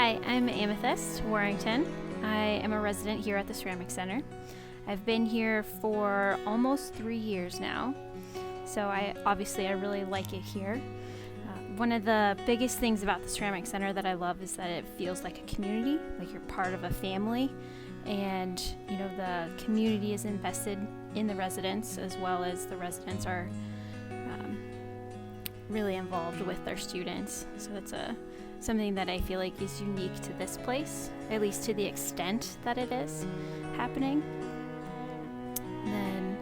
Hi, I'm Amethyst Warrington. I am a resident here at the Ceramic Center. I've been here for almost 3 years now, so I really like it here. One of the biggest things about the Ceramic Center that I love is that it feels like a community, like you're part of a family, and the community is invested in the residents as well as the residents are really involved with their students. So it's something that I feel like is unique to this place, at least to the extent that it is happening. Then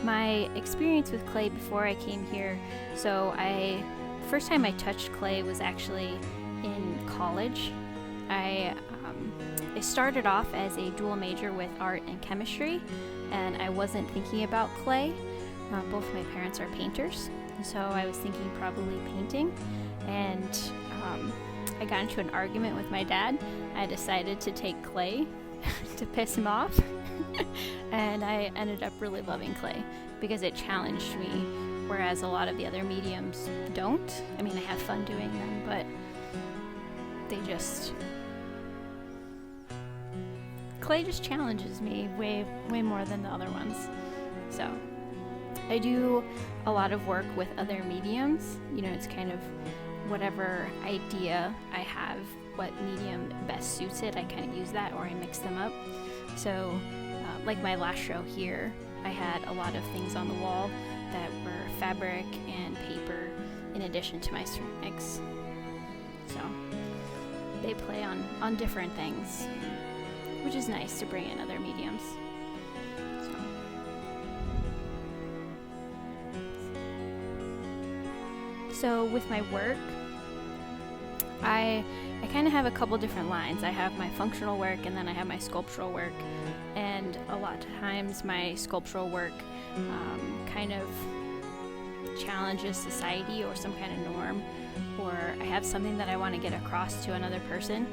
my experience with clay before I came here, first time I touched clay was actually in college. I started off as a dual major with art and chemistry, and I wasn't thinking about clay. Both my parents are painters, so I was thinking probably painting, and I got into an argument with my dad. I decided to take clay to piss him off, and I ended up really loving clay because it challenged me, whereas a lot of the other mediums don't. I mean, I have fun doing them, but clay just challenges me way more than the other ones. So I do a lot of work with other mediums. It's kind of whatever idea I have, what medium best suits it, I kind of use that, or I mix them up. So like my last show here, I had a lot of things on the wall that were fabric and paper in addition to my ceramics. So they play on different things, which is nice to bring in other mediums. So with my work, I kind of have a couple different lines. I have my functional work and then I have my sculptural work. And a lot of times my sculptural work kind of challenges society or some kind of norm, or I have something that I want to get across to another person.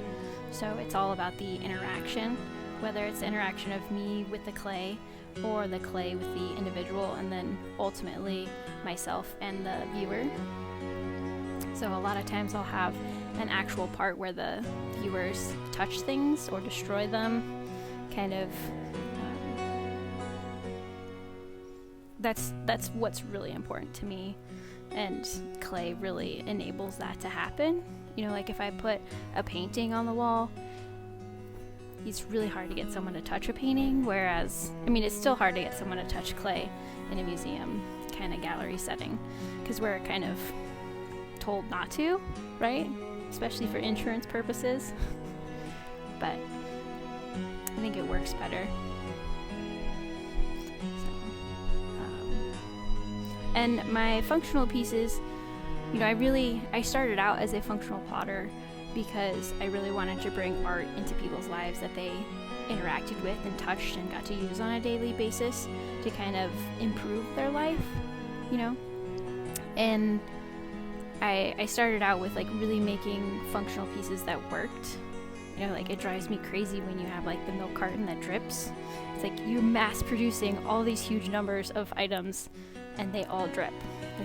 So it's all about the interaction, whether it's the interaction of me with the clay or the clay with the individual, and then ultimately myself and the viewer. So a lot of times I'll have an actual part where the viewers touch things or destroy them, kind of. That's what's really important to me, and clay really enables that to happen. Like if I put a painting on the wall, it's really hard to get someone to touch a painting, whereas, it's still hard to get someone to touch clay in a museum kind of gallery setting, because we're kind of told not to, right? Especially for insurance purposes. But I think it works better. And my functional pieces, I started out as a functional potter because I really wanted to bring art into people's lives that they interacted with and touched and got to use on a daily basis to kind of improve their life, And I started out with really making functional pieces that worked. It drives me crazy when you have the milk carton that drips. It's like you're mass producing all these huge numbers of items and they all drip.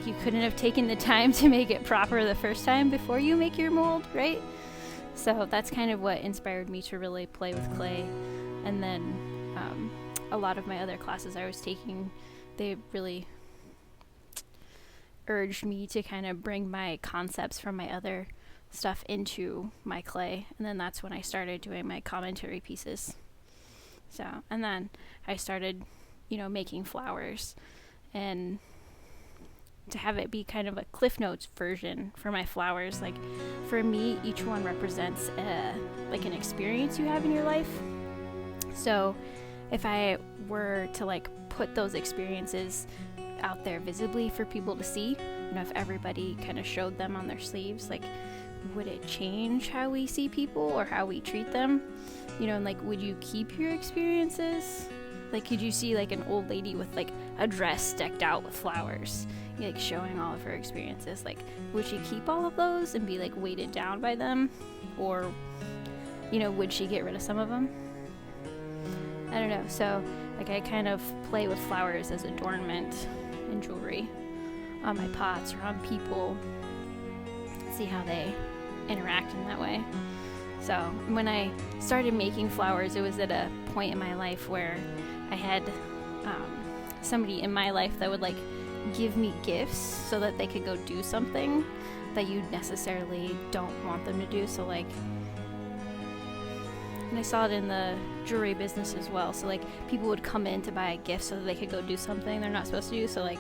You couldn't have taken the time to make it proper the first time before you make your mold, right? So that's kind of what inspired me to really play with clay. And then a lot of my other classes I was taking, they really urged me to kind of bring my concepts from my other stuff into my clay. And then that's when I started doing my commentary pieces. And then I started, making flowers, and to have it be kind of a Cliff Notes version for my flowers. For me, each one represents an experience you have in your life. So if I were to put those experiences out there visibly for people to see, if everybody kind of showed them on their sleeves, would it change how we see people or how we treat them? Would you keep your experiences? Could you see an old lady with a dress decked out with flowers, showing all of her experiences? Would she keep all of those and be weighted down by them, or would she get rid of some of them? I don't know. So I kind of play with flowers as adornment and jewelry on my pots or on people. see how they interact in that way. So when I started making flowers, it was at a point in my life where I had somebody in my life that would like give me gifts so that they could go do something that you necessarily don't want them to do. So like, and I saw it in the jewelry business as well. So like, people would come in to buy a gift so that they could go do something they're not supposed to do. So like,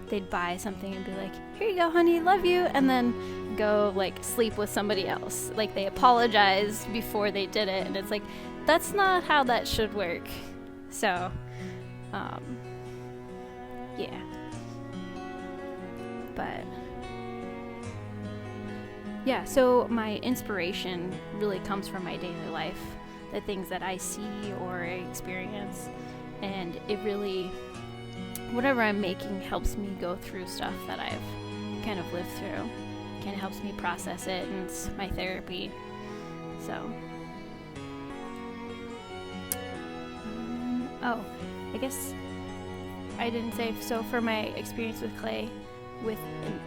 they'd buy something and be like, here you go, honey, love you, and then go like sleep with somebody else. Like, they apologized before they did it, and it's like, that's not how that should work. So yeah, but yeah, so my inspiration really comes from my daily life, the things that I see or experience, and it really, whatever I'm making helps me go through stuff that I've kind of lived through. Kind of helps me process it, and it's my therapy. So, I guess I didn't say, so for my experience with clay,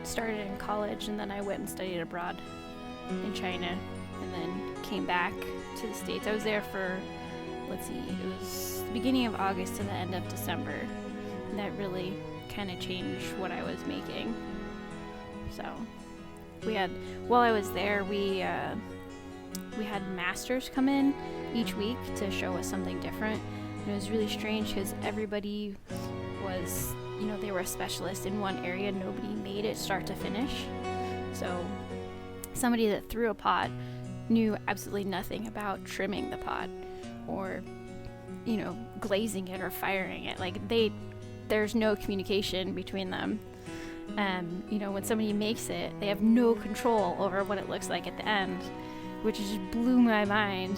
started in college, and then I went and studied abroad in China, and then came back to the States. I was there for, it was the beginning of August to the end of December. And that really kind of changed what I was making. So while I was there, we had masters come in each week to show us something different. And it was really strange because everybody was, they were a specialist in one area. Nobody made it start to finish. So somebody that threw a pot knew absolutely nothing about trimming the pot or, glazing it or firing it. Like, there's no communication between them. And, when somebody makes it, they have no control over what it looks like at the end, which just blew my mind.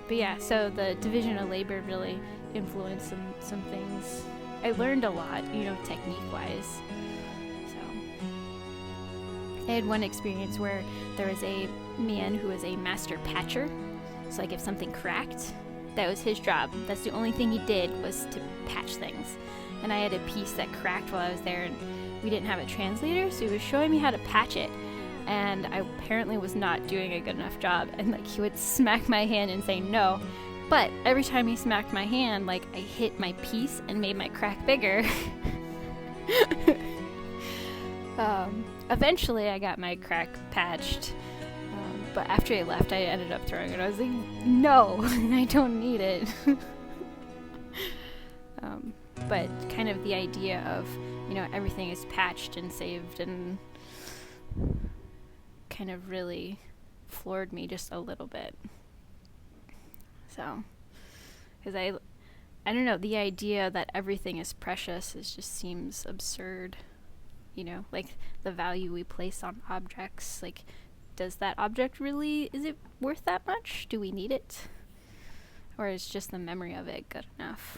But yeah, so the division of labor really influenced some things. I learned a lot, technique-wise. So I had one experience where there was a man who was a master patcher. So like, if something cracked, that was his job. That's the only thing he did, was to patch things. And I had a piece that cracked while I was there, and we didn't have a translator, so he was showing me how to patch it. And I apparently was not doing a good enough job, and like, he would smack my hand and say no. But every time he smacked my hand, like, I hit my piece and made my crack bigger. Eventually I got my crack patched. But after I left, I ended up throwing it. I was like, no, I don't need it. But kind of the idea of, everything is patched and saved, and kind of really floored me just a little bit. So, because I don't know, the idea that everything is precious just seems absurd. Like, the value we place on objects, like, does that object really, is it worth that much? Do we need it? Or is just the memory of it good enough?